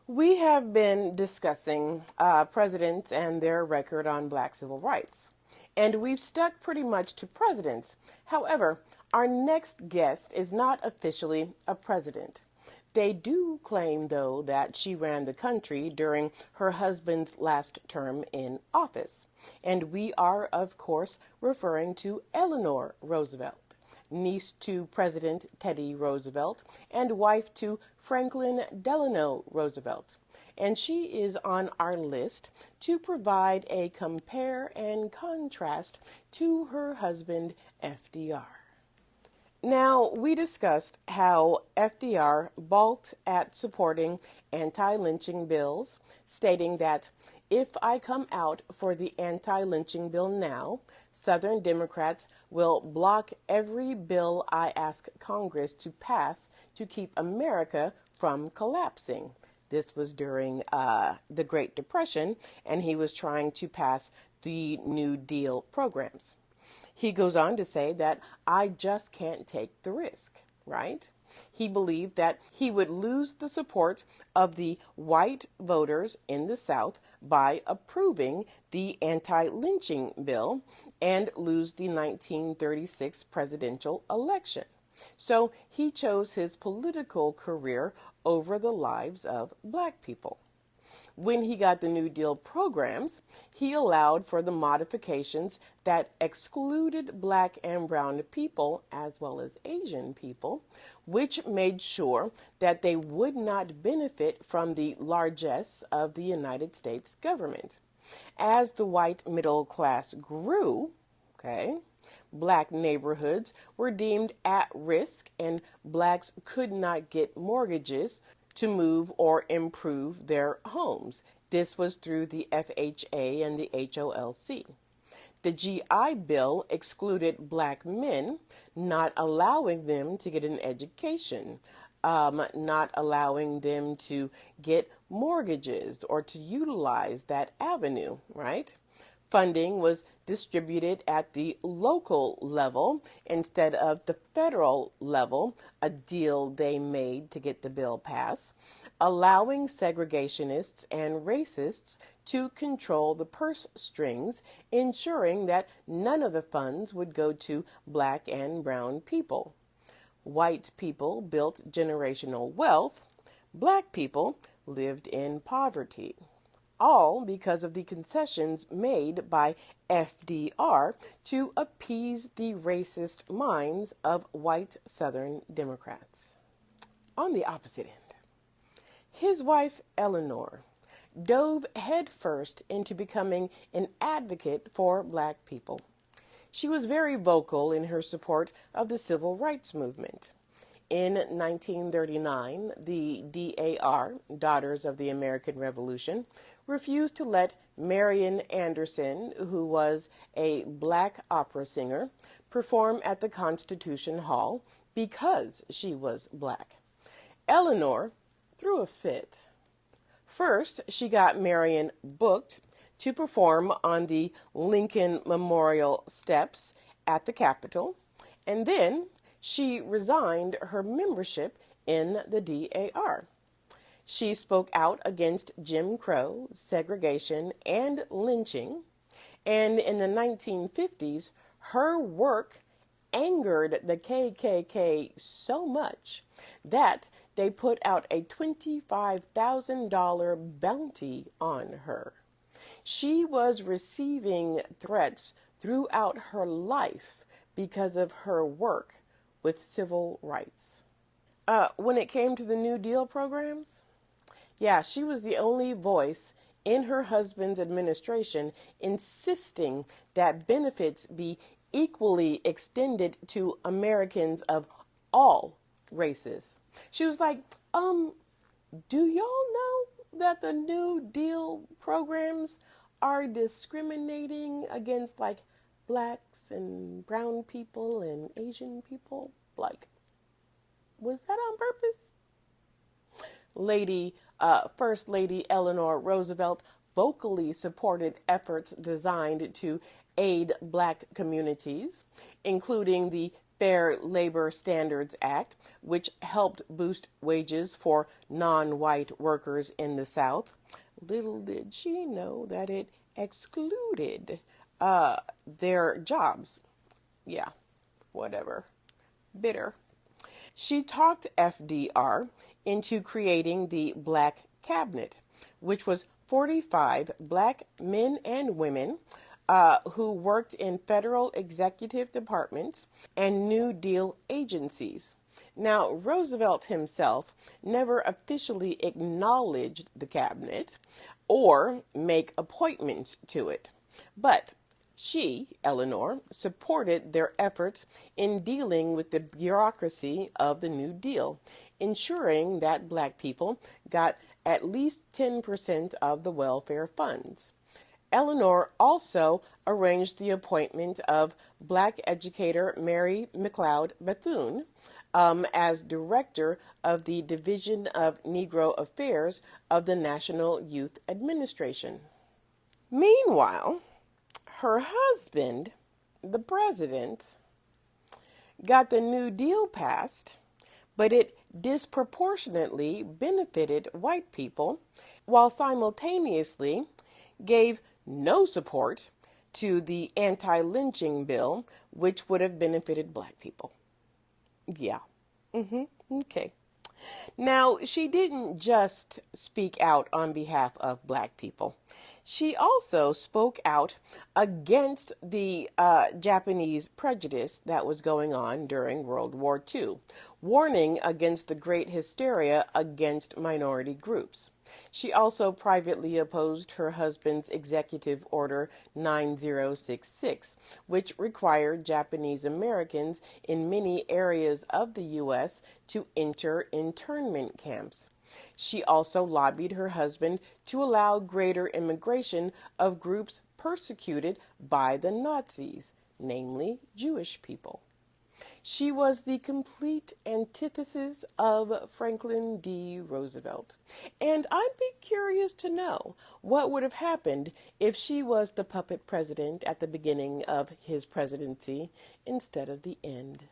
We have been discussing presidents and their record on black civil rights, and we've stuck pretty much to presidents. However, our next guest is not officially a president. They do claim, though, that she ran the country during her husband's last term in office. And we are, of course, referring to Eleanor Roosevelt, niece to President Teddy Roosevelt and wife to Franklin Delano Roosevelt. And she is on our list to provide a compare and contrast to her husband, FDR. Now, we discussed how FDR balked at supporting anti-lynching bills, stating that if I come out for the anti-lynching bill now, Southern Democrats will block every bill I ask Congress to pass to keep America from collapsing. This was during the Great Depression, and he was trying to pass the New Deal programs. He goes on to say that I just can't take the risk, right? He believed that he would lose the support of the white voters in the South by approving the anti-lynching bill and lose the 1936 presidential election. So he chose his political career over the lives of black people. When he got the New Deal programs, he allowed for the modifications that excluded black and brown people as well as Asian people, which made sure that they would not benefit from the largesse of the United States government. As the white middle class grew, black neighborhoods were deemed at risk and blacks could not get mortgages to move or improve their homes. This was through the FHA and the HOLC. The GI Bill excluded black men, not allowing them to get an education, not allowing them to get mortgages or to utilize that avenue, right? Funding was distributed at the local level instead of the federal level, a deal they made to get the bill passed, allowing segregationists and racists to control the purse strings, ensuring that none of the funds would go to black and brown people. White people built generational wealth, black people lived in poverty. All because of the concessions made by FDR to appease the racist minds of white Southern Democrats. On the opposite end, his wife Eleanor dove headfirst into becoming an advocate for black people. She was very vocal in her support of the civil rights movement. In 1939, the DAR, Daughters of the American Revolution, refused to let Marian Anderson, who was a black opera singer, perform at the Constitution Hall because she was black. Eleanor threw a fit. First, she got Marian booked to perform on the Lincoln Memorial steps at the Capitol, and then she resigned her membership in the DAR. She spoke out against Jim Crow, segregation, and lynching, and in the 1950s, her work angered the KKK so much that they put out a $25,000 bounty on her. She was receiving threats throughout her life because of her work with civil rights. When it came to the New Deal programs, she was the only voice in her husband's administration insisting that benefits be equally extended to Americans of all races. She was like, do y'all know that the New Deal programs are discriminating against like blacks and brown people and Asian people? Like, was that on purpose? First Lady Eleanor Roosevelt vocally supported efforts designed to aid black communities, including the Fair Labor Standards Act, which helped boost wages for non-white workers in the South. Little did she know that it excluded their jobs. Yeah, whatever. Bitter. She talked FDR into creating the Black Cabinet, which was 45 black men and women who worked in federal executive departments and New Deal agencies. Now, Roosevelt himself never officially acknowledged the cabinet or make appointments to it, but she, Eleanor, supported their efforts in dealing with the bureaucracy of the New Deal, ensuring that black people got at least 10% of the welfare funds. Eleanor also arranged the appointment of black educator Mary McLeod Bethune as director of the Division of Negro Affairs of the National Youth Administration. Meanwhile, her husband, the president, got the New Deal passed, but it disproportionately benefited white people while simultaneously gave no support to the anti-lynching bill, which would have benefited black people. Yeah. Okay. Now, she didn't just speak out on behalf of black people. She also spoke out against the Japanese prejudice that was going on during World War II, warning against the great hysteria against minority groups. She also privately opposed her husband's Executive Order 9066, which required Japanese Americans in many areas of the U.S. to enter internment camps. She also lobbied her husband to allow greater immigration of groups persecuted by the Nazis, namely Jewish people. She was the complete antithesis of Franklin D. Roosevelt, and I'd be curious to know what would have happened if she was the puppet president at the beginning of his presidency instead of the end.